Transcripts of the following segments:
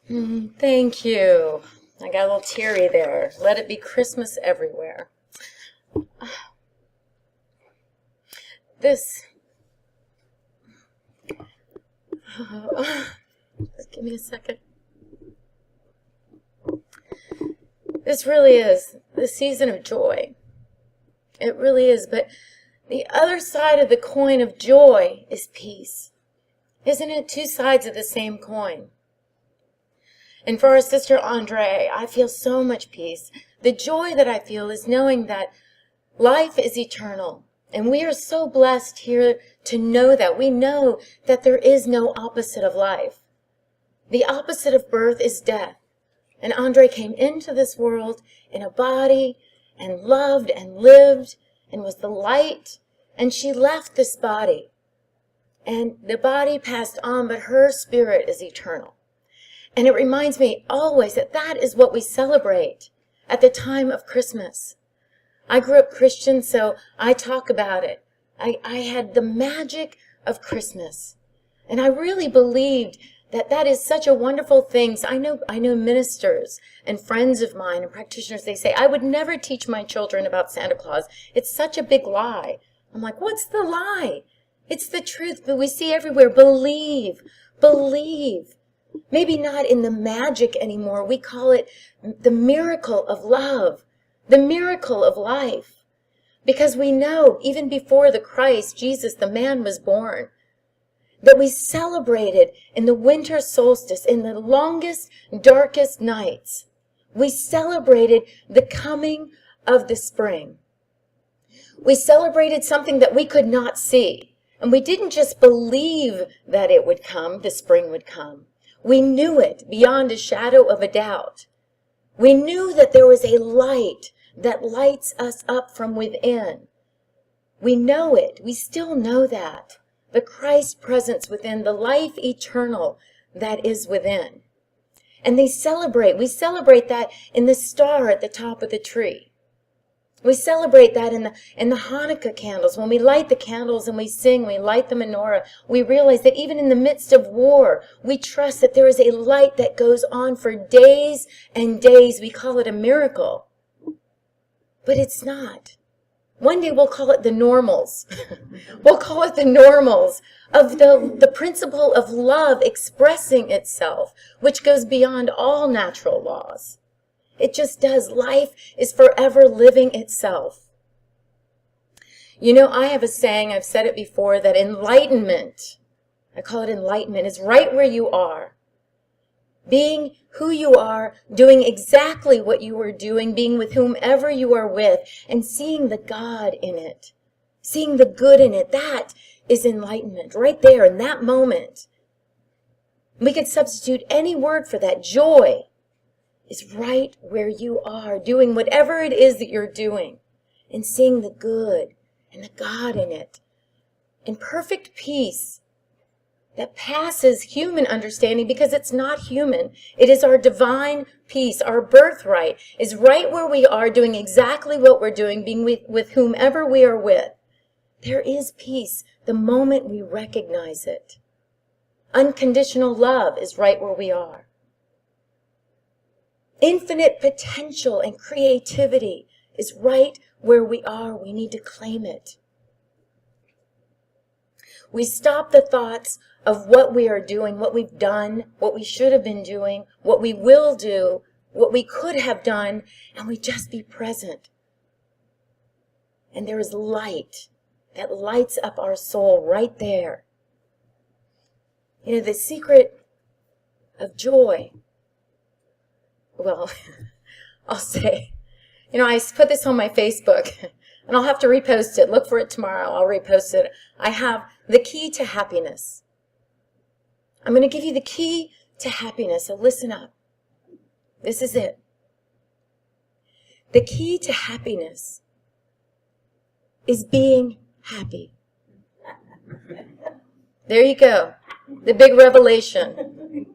Thank you. I got a little teary there. Let it be Christmas everywhere. Just give me a second. This really is the season of joy. It really is. But the other side of the coin of joy is peace. Isn't it two sides of the same coin? And for our sister Andre, I feel so much peace. The joy that I feel is knowing that life is eternal. And we are so blessed here to know that. We know that there is no opposite of life. The opposite of birth is death. And Andre came into this world in a body and loved and lived and was the light. And she left this body. And the body passed on, but her spirit is eternal. And it reminds me always that that is what we celebrate at the time of Christmas. I grew up Christian, so I talk about it. I had the magic of Christmas. And I really believed that that is such a wonderful thing. So I know ministers and friends of mine and practitioners, they say, I would never teach my children about Santa Claus. It's such a big lie. I'm like, what's the lie? It's the truth, but we see everywhere. Believe. Maybe not in the magic anymore. We call it the miracle of love, the miracle of life. Because we know, even before the Christ, Jesus, the man, was born, that we celebrated in the winter solstice, in the longest, darkest nights. We celebrated the coming of the spring. We celebrated something that we could not see. And we didn't just believe that it would come, the spring would come. We knew it beyond a shadow of a doubt. We knew that there was a light that lights us up from within. We know it. We still know that. The Christ presence within, the life eternal that is within. And we celebrate that in the star at the top of the tree. We celebrate that in the Hanukkah candles. When we light the candles and we sing, we light the menorah, we realize that even in the midst of war, we trust that there is a light that goes on for days and days. We call it a miracle. But it's not. One day we'll call it the normals. We'll call it the normals of the principle of love expressing itself, which goes beyond all natural laws. It just does. Life is forever living itself. You know, I have a saying, I've said it before, that enlightenment, I call it enlightenment, is right where you are. Being who you are, doing exactly what you are doing, being with whomever you are with, and seeing the God in it, seeing the good in it. That is enlightenment, right there in that moment. We could substitute any word for that. Joy is right where you are, doing whatever it is that you're doing, and seeing the good and the God in it. In perfect peace that passes human understanding, because it's not human. It is our divine peace. Our birthright is right where we are, doing exactly what we're doing, being with whomever we are with. There is peace the moment we recognize it. Unconditional love is right where we are. Infinite potential and creativity is right where we are. We need to claim it. We stop the thoughts of what we are doing, what we've done, what we should have been doing, what we will do, what we could have done, and we just be present. And there is light that lights up our soul right there. You know, the secret of joy, well, I'll say, you know, I put this on my Facebook, and I'll have to repost it. Look for it tomorrow. I'll repost it. I have the key to happiness. I'm going to give you the key to happiness, so listen up. This is it. The key to happiness is being happy. There you go. The big revelation.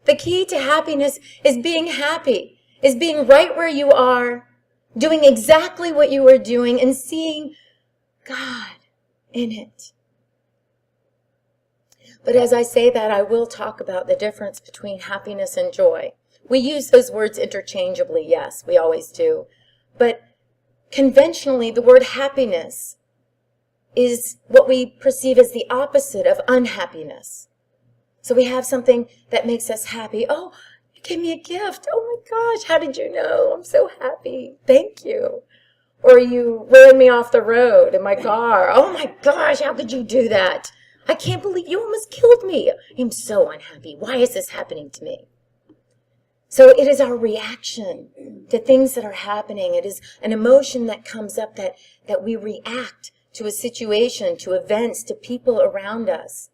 The key to happiness is being happy, is being right where you are, doing exactly what you are doing, and seeing God in it. But as I say that, I will talk about the difference between happiness and joy. We use those words interchangeably, yes, we always do. But conventionally, the word happiness is what we perceive as the opposite of unhappiness. So we have something that makes us happy. Oh, you gave me a gift. Oh my gosh, how did you know? I'm so happy. Thank you. Or you ran me off the road in my car. Oh my gosh, how could you do that? I can't believe you almost killed me. I'm so unhappy. Why is this happening to me? So it is our reaction to things that are happening. It is an emotion that comes up that we react to a situation, to events, to people around us,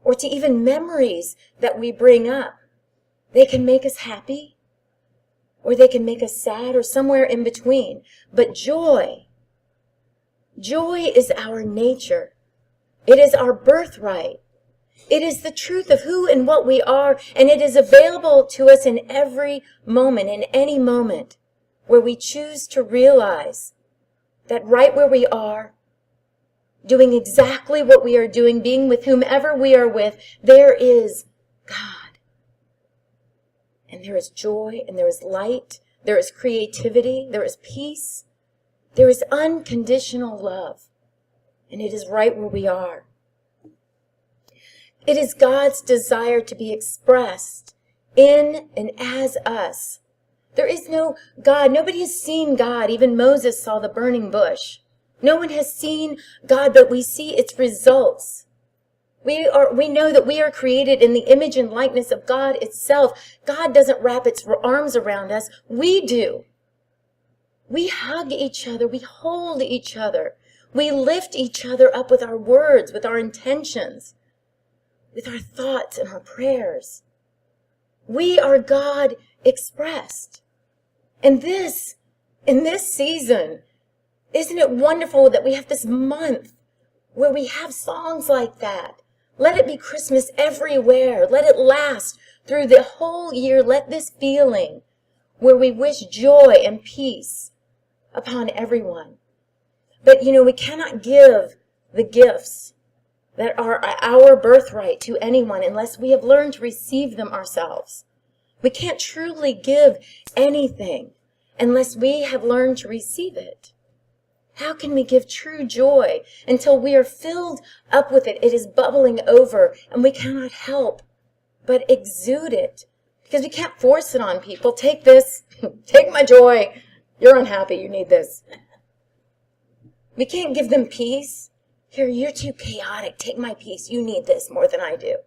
or to even memories that we bring up. They can make us happy, or they can make us sad, or somewhere in between. But joy is our nature. It is our birthright. It is the truth of who and what we are, and it is available to us in every moment, in any moment, where we choose to realize that right where we are, doing exactly what we are doing, being with whomever we are with, there is God. And there is joy, and there is light, there is creativity, there is peace, there is unconditional love. And it is right where we are. It is God's desire to be expressed in and as us. There is no God. Nobody has seen God. Even Moses saw the burning bush. No one has seen God, but we see its results. We know that we are created in the image and likeness of God itself. God doesn't wrap its arms around us. We do. We hug each other. We hold each other. We lift each other up with our words, with our intentions, with our thoughts and our prayers. We are God expressed. And in this season, isn't it wonderful that we have this month where we have songs like that? Let it be Christmas everywhere. Let it last through the whole year. Let this feeling where we wish joy and peace upon everyone. But, we cannot give the gifts that are our birthright to anyone unless we have learned to receive them ourselves. We can't truly give anything unless we have learned to receive it. How can we give true joy until we are filled up with it? It is bubbling over, and we cannot help but exude it because we can't force it on people. Take this, take my joy. You're unhappy, you need this. We can't give them peace. Here, you're too chaotic. Take my peace. You need this more than I do.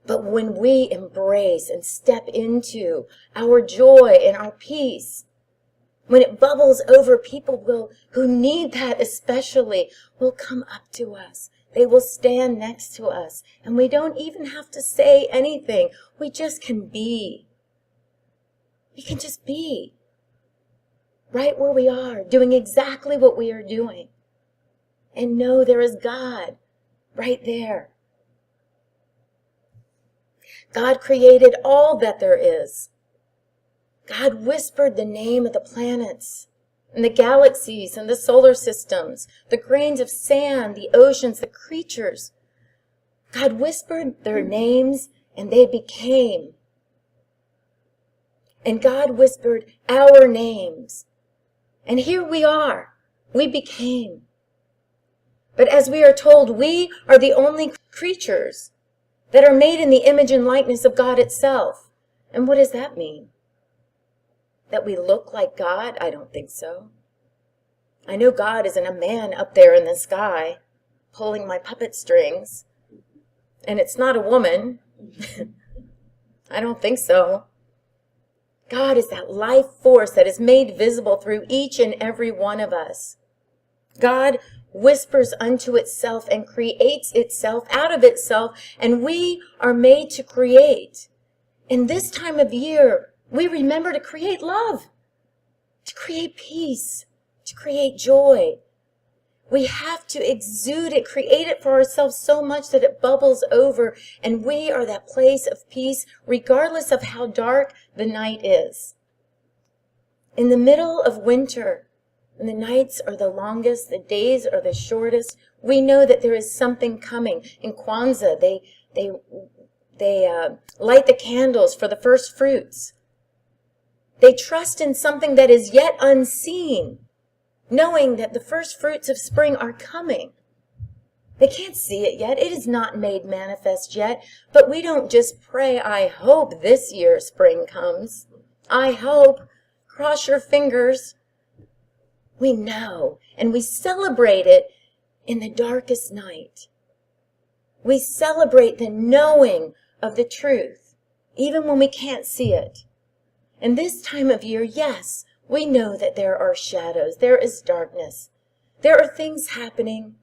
But when we embrace and step into our joy and our peace, when it bubbles over, people who need that especially will come up to us. They will stand next to us. And we don't even have to say anything. We just can be. We can just be. Right where we are, doing exactly what we are doing. And know there is God right there. God created all that there is. God whispered the name of the planets and the galaxies and the solar systems, the grains of sand, the oceans, the creatures. God whispered their names and they became. And God whispered our names. And here we are. We became. But as we are told, we are the only creatures that are made in the image and likeness of God itself. And what does that mean? That we look like God? I don't think so. I know God isn't a man up there in the sky pulling my puppet strings. And it's not a woman. I don't think so. God is that life force that is made visible through each and every one of us. God whispers unto itself and creates itself out of itself, and we are made to create. In this time of year, we remember to create love, to create peace, to create joy. We have to exude it, create it for ourselves so much that it bubbles over, and we are that place of peace regardless of how dark the night is. In the middle of winter, And the nights are the longest, the days are the shortest. We know that there is something coming. In Kwanzaa, they light the candles for the first fruits. They trust in something that is yet unseen, knowing that the first fruits of spring are coming. They can't see it yet. It is not made manifest yet. But we don't just pray, I hope this year spring comes. I hope. Cross your fingers. We know, and we celebrate it in the darkest night. We celebrate the knowing of the truth, even when we can't see it. And this time of year, yes, we know that there are shadows. There is darkness. There are things happening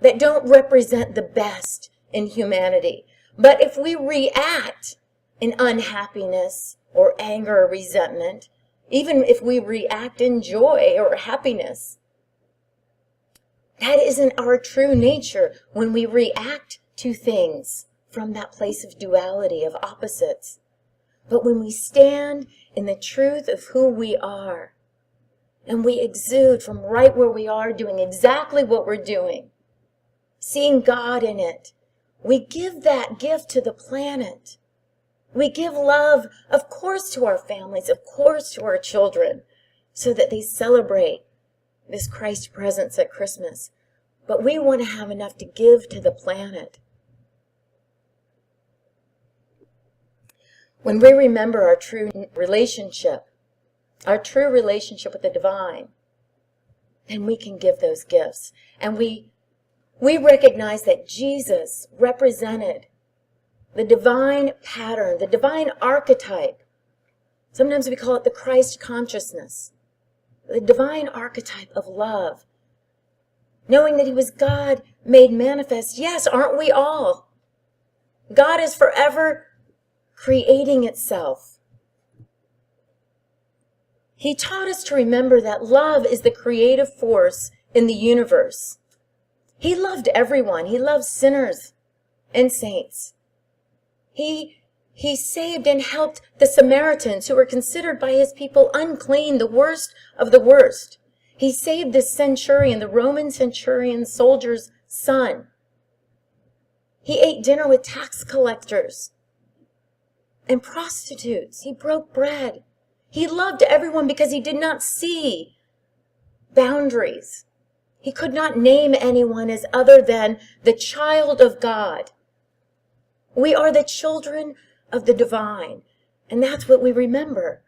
that don't represent the best in humanity. But if we react in unhappiness or anger or resentment, even if we react in joy or happiness, that isn't our true nature when we react to things from that place of duality, of opposites. But when we stand in the truth of who we are, and we exude from right where we are, doing exactly what we're doing, seeing God in it, we give that gift to the planet. We give love, of course, to our families, of course, to our children, so that they celebrate this Christ presence at Christmas. But we want to have enough to give to the planet. When we remember our true relationship with the divine, then we can give those gifts. And we recognize that Jesus represented the divine pattern, the divine archetype. Sometimes we call it the Christ consciousness. The divine archetype of love. Knowing that he was God made manifest. Yes, aren't we all? God is forever creating itself. He taught us to remember that love is the creative force in the universe. He loved everyone. He loved sinners and saints. He saved and helped the Samaritans, who were considered by his people unclean, the worst of the worst. He saved the centurion, the Roman centurion soldier's son. He ate dinner with tax collectors and prostitutes. He broke bread. He loved everyone because he did not see boundaries. He could not name anyone as other than the child of God. We are the children of the divine, and that's what we remember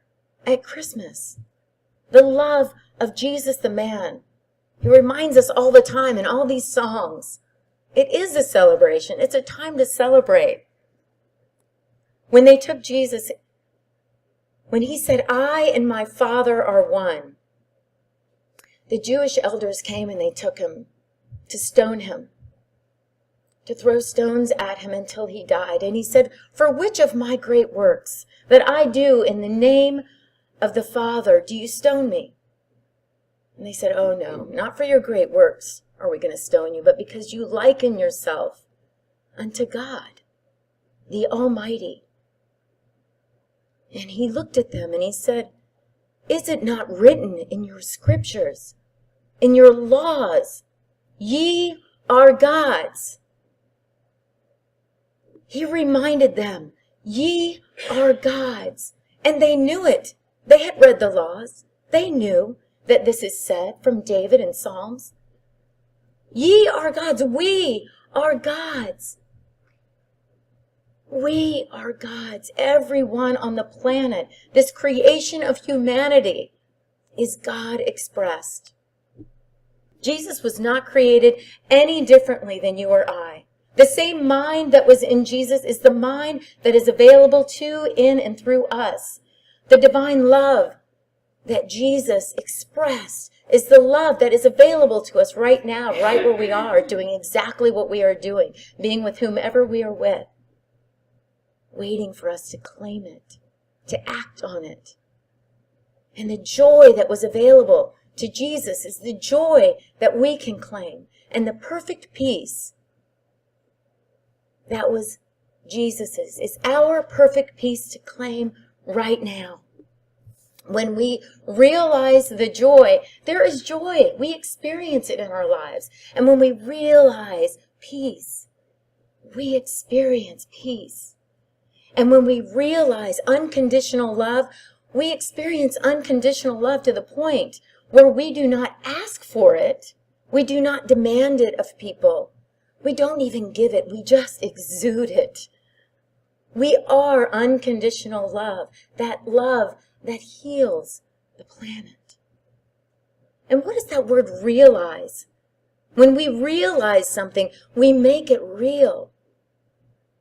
at Christmas. The love of Jesus the man. He reminds us all the time in all these songs. It is a celebration. It's a time to celebrate. When they took Jesus, when he said, I and my Father are one, the Jewish elders came and they took him to stone him, to throw stones at him until he died. And he said, for which of my great works that I do in the name of the Father do you stone me? And they said, oh no, not for your great works are we going to stone you, but because you liken yourself unto God, the Almighty. And he looked at them and he said, is it not written in your scriptures, in your laws, ye are gods? He reminded them, ye are gods. And they knew it. They had read the laws. They knew that this is said from David in Psalms. Ye are gods. We are gods. We are gods. Everyone on the planet, this creation of humanity, is God expressed. Jesus was not created any differently than you or I. The same mind that was in Jesus is the mind that is available to, in, and through us. The divine love that Jesus expressed is the love that is available to us right now, right where we are, doing exactly what we are doing, being with whomever we are with, waiting for us to claim it, to act on it. And the joy that was available to Jesus is the joy that we can claim. And the perfect peace that was Jesus's is our perfect peace to claim right now. When we realize the joy, there is joy. We experience it in our lives. And when we realize peace, we experience peace. And when we realize unconditional love, we experience unconditional love to the point where we do not ask for it. We do not demand it of people. We don't even give it. We just exude it. We are unconditional love that heals the planet. And what is that word realize? When we realize something, we make it real.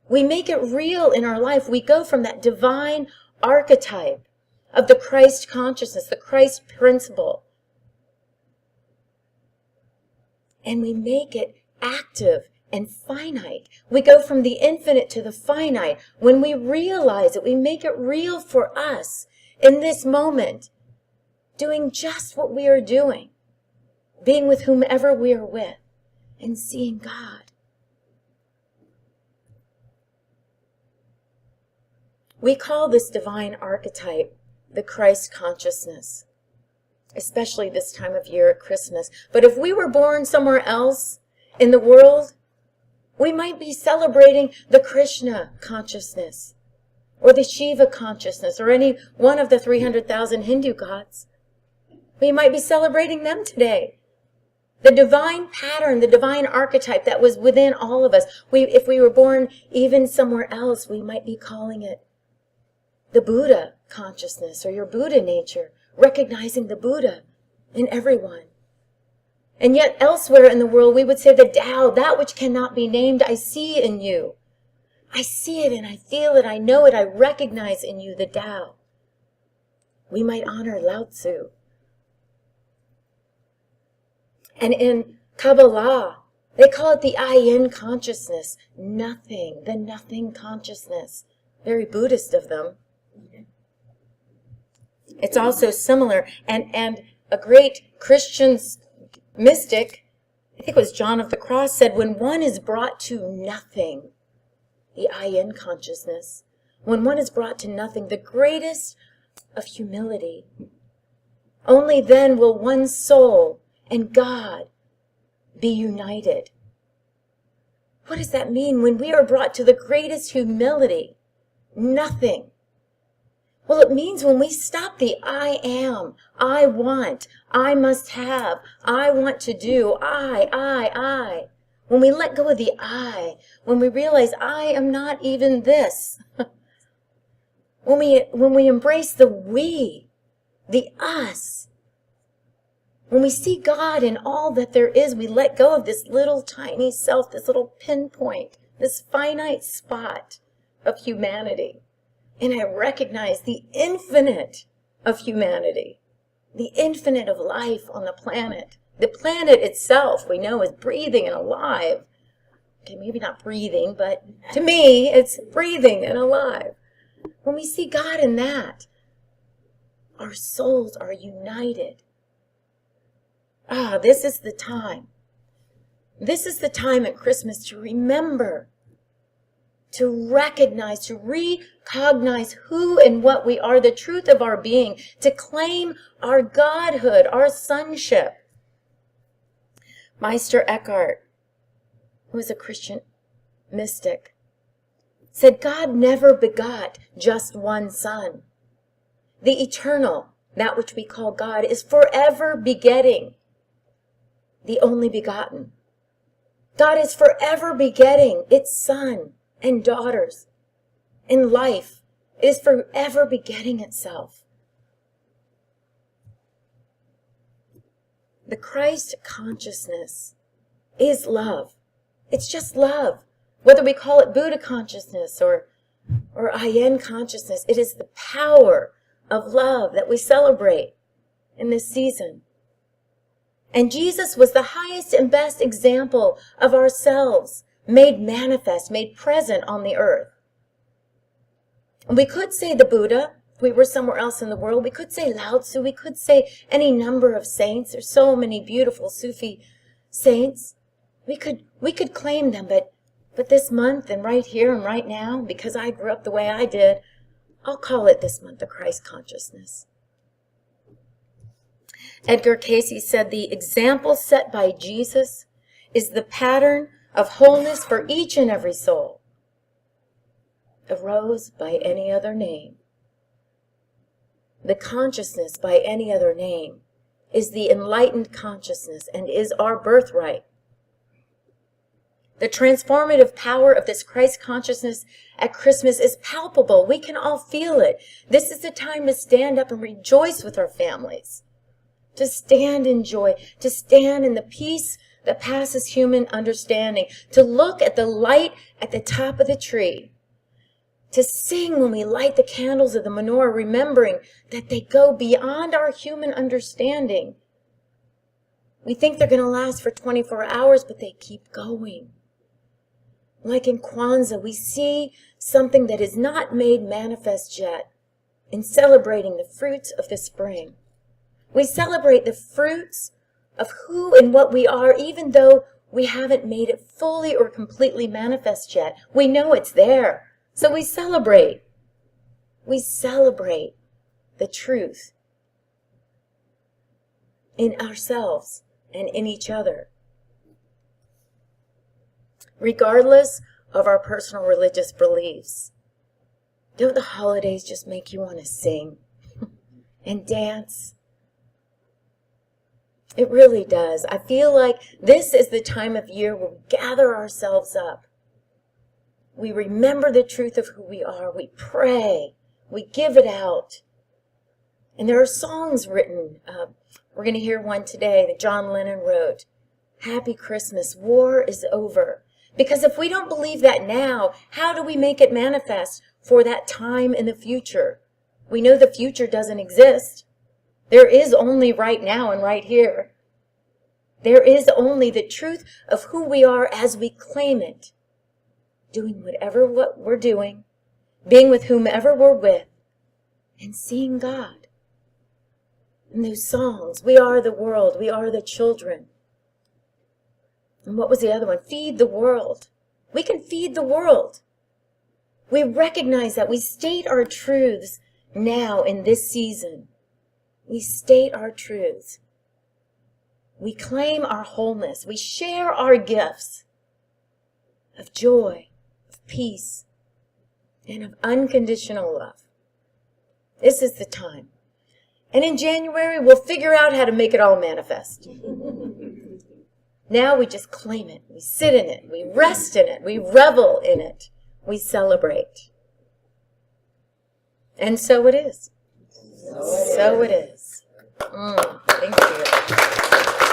We make it real in our life. We go from that divine archetype of the Christ consciousness, the Christ principle, and we make it active and finite. We go from the infinite to the finite. When we realize it, we make it real for us in this moment, doing just what we are doing, being with whomever we are with, and seeing God. We call this divine archetype the Christ consciousness, especially this time of year at Christmas. But if we were born somewhere else in the world, we might be celebrating the Krishna consciousness, or the Shiva consciousness, or any one of the 300,000 Hindu gods. We might be celebrating them today. The divine pattern, the divine archetype that was within all of us. If we were born even somewhere else, we might be calling it the Buddha consciousness, or your Buddha nature, recognizing the Buddha in everyone. And yet elsewhere in the world, we would say the Tao, that which cannot be named, I see in you. I see it and I feel it, I know it, I recognize in you the Tao. We might honor Lao Tzu. And in Kabbalah, they call it the I-N consciousness, nothing, the nothing consciousness. Very Buddhist of them. It's also similar, and a great Christian mystic, I think it was John of the Cross, said when one is brought to nothing, the I-N consciousness, when one is brought to nothing, the greatest of humility, only then will one's soul and God be united. What does that mean? When we are brought to the greatest humility, nothing. Well, it means when we stop the I am, I want, I must have, I want to do, I. When we let go of the I, when we realize I am not even this. When we embrace the we, the us. When we see God in all that there is, we let go of this little tiny self, this little pinpoint, this finite spot of humanity. And I recognize the infinite of humanity, the infinite of life on the planet. The planet itself, we know, is breathing and alive. Okay, maybe not breathing, but to me, it's breathing and alive. When we see God in that, our souls are united. This is the time. This is the time at Christmas to remember, to recognize, to recognize who and what we are, the truth of our being, to claim our godhood, our sonship. Meister Eckhart, who was a Christian mystic, said God never begot just one son. The eternal, that which we call God, is forever begetting the only begotten. God is forever begetting its son and daughters. In life, it is forever begetting itself. The Christ consciousness is love. It's just love. Whether we call it Buddha consciousness or I-N consciousness, it is the power of love that we celebrate in this season. And Jesus was the highest and best example of ourselves, made manifest, made present on the earth. And we could say the Buddha, if we were somewhere else in the world. We could say Lao Tzu. We could say any number of saints. There's so many beautiful Sufi saints. We could claim them, but this month and right here and right now, because I grew up the way I did, I'll call it this month the Christ consciousness. Edgar Cayce said, "The example set by Jesus is the pattern of wholeness for each and every soul. A rose by any other name, the consciousness by any other name, is the enlightened consciousness and is our birthright. The transformative power of this Christ consciousness at Christmas is palpable. We can all feel it. This is the time to stand up and rejoice with our families, to stand in joy, to stand in the peace that passes human understanding, to look at the light at the top of the tree, to sing when we light the candles of the menorah, remembering that they go beyond our human understanding. We think they're going to last for 24 hours, but they keep going. Like in Kwanzaa, we see something that is not made manifest yet in celebrating the fruits of the spring. We celebrate the fruits of who and what we are, even though we haven't made it fully or completely manifest yet. We know it's there. So we celebrate. We celebrate the truth in ourselves and in each other. Regardless of our personal religious beliefs, don't the holidays just make you want to sing and dance? It really does. I feel like this is the time of year where we gather ourselves up. We remember the truth of who we are. We pray. We give it out. And there are songs written. We're going to hear one today that John Lennon wrote. Happy Christmas. War is over. Because if we don't believe that now, how do we make it manifest for that time in the future? We know the future doesn't exist. There is only right now and right here. There is only the truth of who we are as we claim it. Doing what we're doing, being with whomever we're with, and seeing God. And those songs, we are the world, we are the children. And what was the other one? Feed the world. We can feed the world. We recognize that. We state our truths now in this season. We state our truths. We claim our wholeness. We share our gifts of joy, of peace, and of unconditional love. This is the time. And in January, we'll figure out how to make it all manifest. Now we just claim it. We sit in it. We rest in it. We revel in it. We celebrate. And so it is. So it is. Thank you.